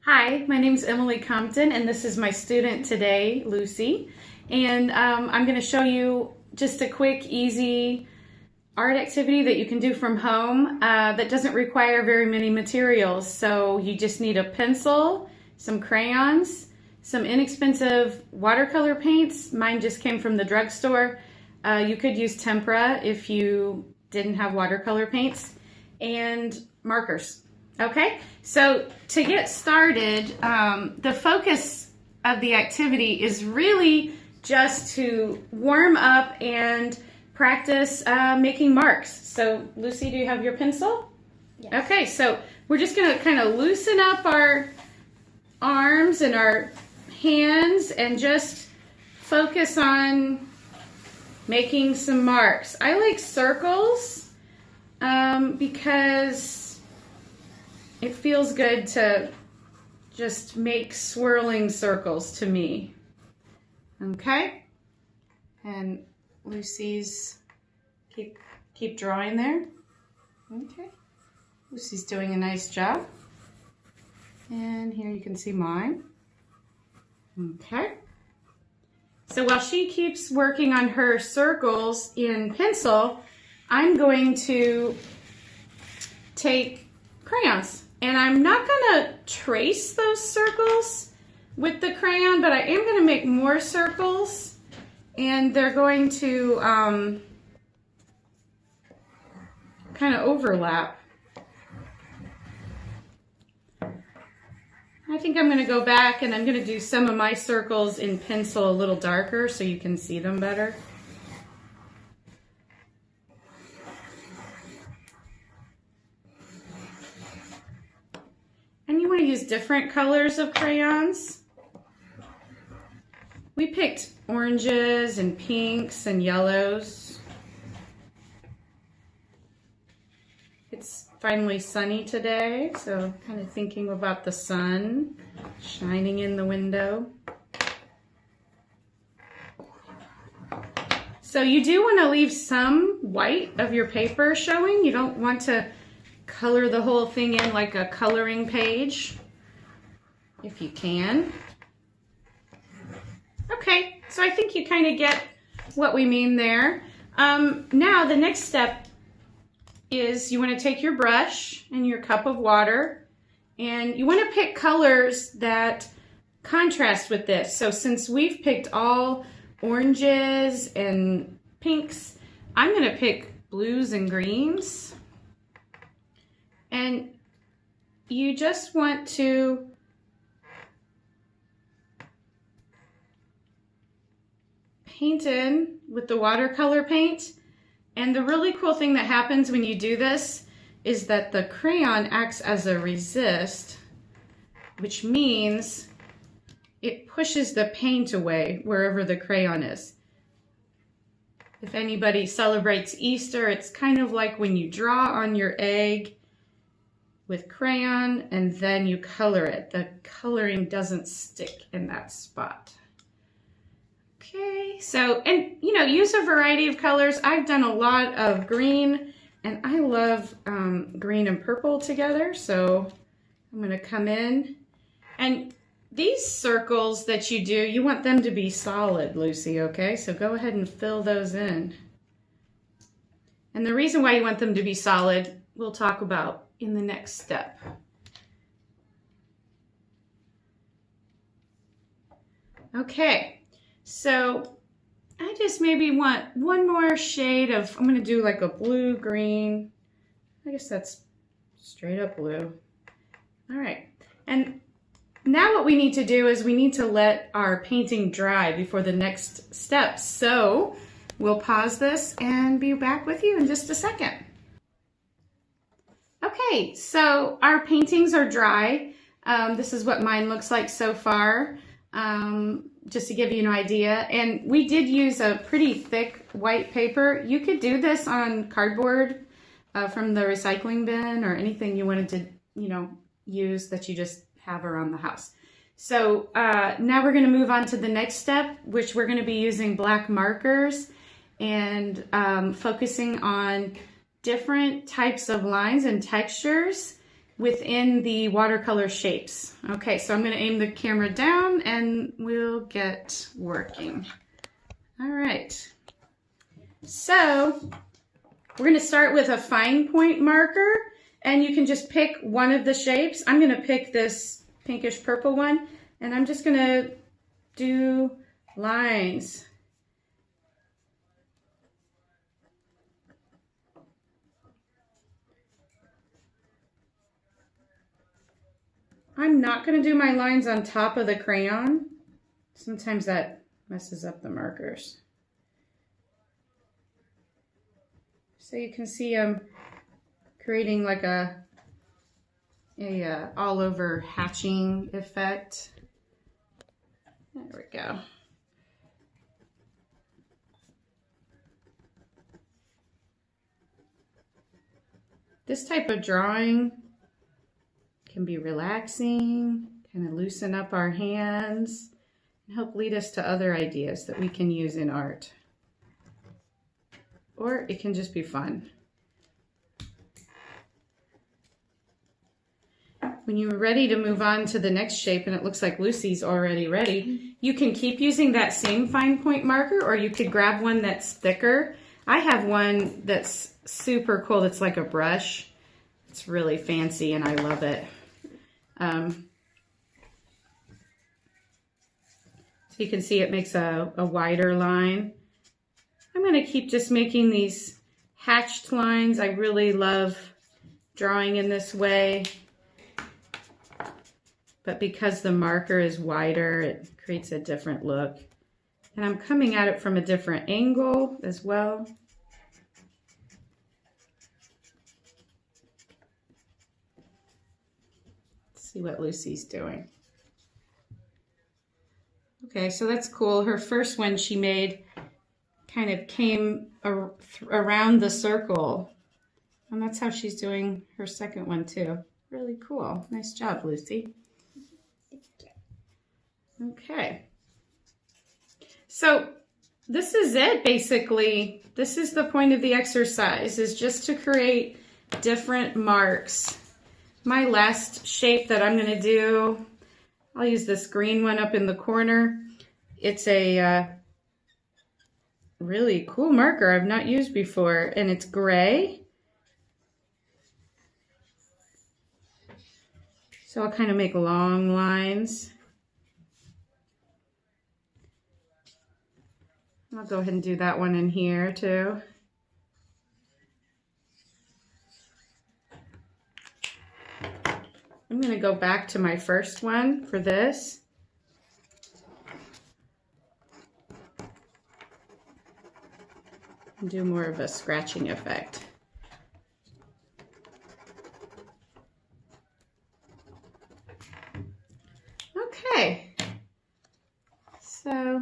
Hi, my name is Emily Compton, and this is my student today, Lucy. And I'm going to show you just a quick, easy art activity that you can do from home that doesn't require very many materials. So you just need a pencil, some crayons, some inexpensive watercolor paints. Mine just came from the drugstore. You could use tempera if you didn't have watercolor paints, and markers. Okay, so to get started, the focus of the activity is really just to warm up and practice making marks. So Lucy, do you have your pencil? Yes. Okay, so we're just gonna kind of loosen up our arms and our hands and just focus on making some marks. I like circles because it feels good to just make swirling circles to me. Okay? And Lucy's keep drawing there. Okay. Lucy's doing a nice job. And here you can see mine. Okay. So while she keeps working on her circles in pencil, I'm going to take crayons. And I'm not going to trace those circles with the crayon, but I am going to make more circles, and they're going to kind of overlap. I think I'm going to go back and I'm going to do some of my circles in pencil a little darker so you can see them better. And you want to use different colors of crayons. We picked oranges and pinks and yellows. It's finally sunny today, so kind of thinking about the sun shining in the window. So you do want to leave some white of your paper showing. You don't want to color the whole thing in like a coloring page, if you can. Okay, so I think you kind of get what we mean there. Now the next step is you want to take your brush and your cup of water, and you want to pick colors that contrast with this. So since we've picked all oranges and pinks, I'm going to pick blues and greens. And you just want to paint in with the watercolor paint. And the really cool thing that happens when you do this is that the crayon acts as a resist, which means it pushes the paint away wherever the crayon is. If anybody celebrates Easter, it's kind of like when you draw on your egg with crayon and then you color it. The coloring doesn't stick in that spot. Okay, so, and you know, use a variety of colors. I've done a lot of green, and I love green and purple together, so I'm gonna come in. And these circles that you do, you want them to be solid, Lucy, okay? So go ahead and fill those in. And the reason why you want them to be solid, we'll talk about in the next step. Okay, so I just maybe want one more shade of, I'm gonna do like a blue green. I guess that's straight up blue. All right, and now what we need to do is we need to let our painting dry before the next step. So we'll pause this and be back with you in just a second. Okay, so our paintings are dry. This is what mine looks like so far, just to give you an idea. And we did use a pretty thick white paper. You could do this on cardboard from the recycling bin or anything you wanted to, use that you just have around the house. So now we're going to move on to the next step, which we're going to be using black markers and focusing on different types of lines and textures within the watercolor shapes. Okay, so I'm going to aim the camera down and we'll get working. All right. So we're going to start with a fine point marker, and you can just pick one of the shapes. I'm going to pick this pinkish purple one, and I'm just going to do lines. I'm not going to do my lines on top of the crayon. Sometimes that messes up the markers. So you can see I'm creating like a all over hatching effect. There we go. This type of drawing can be relaxing, kind of loosen up our hands, and help lead us to other ideas that we can use in art. Or it can just be fun. When you're ready to move on to the next shape, and it looks like Lucy's already ready, you can keep using that same fine point marker, or you could grab one that's thicker. I have one that's super cool, that's like a brush. It's really fancy and I love it. So you can see it makes a wider line. I'm going to keep just making these hatched lines. I really love drawing in this way. But because the marker is wider, it creates a different look. And I'm coming at it from a different angle as well. Let's see what Lucy's doing. Okay, so that's cool. Her first one she made kind of came around the circle. And that's how she's doing her second one too. Really cool. Nice job, Lucy. Okay. So this is it basically. This is the point of the exercise, is just to create different marks. My last shape that I'm going to do, I'll use this green one up in the corner. It's a really cool marker I've not used before, and it's gray. So I'll kind of make long lines. I'll go ahead and do that one in here too. I'm going to go back to my first one for this. And do more of a scratching effect. Okay. So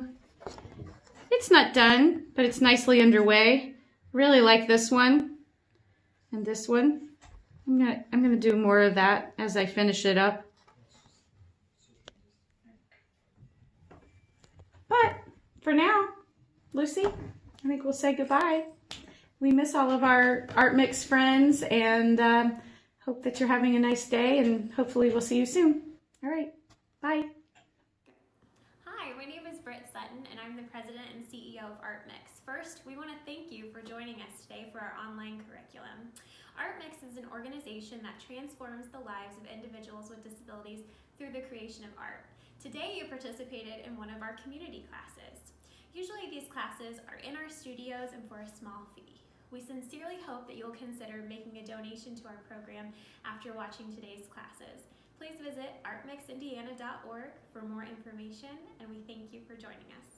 it's not done, but it's nicely underway. Really like this one and this one. I'm gonna do more of that as I finish it up. But for now, Lucy, I think we'll say goodbye. We miss all of our Art Mix friends, and hope that you're having a nice day, and hopefully we'll see you soon. All right, bye. Hi, my name is Britt Sutton, and I'm the president and CEO of Art Mix. First, we want to thank you for joining us today for our online curriculum. Art Mix is an organization that transforms the lives of individuals with disabilities through the creation of art. Today, you participated in one of our community classes. Usually, these classes are in our studios and for a small fee. We sincerely hope that you'll consider making a donation to our program after watching today's classes. Please visit artmixindiana.org for more information, and we thank you for joining us.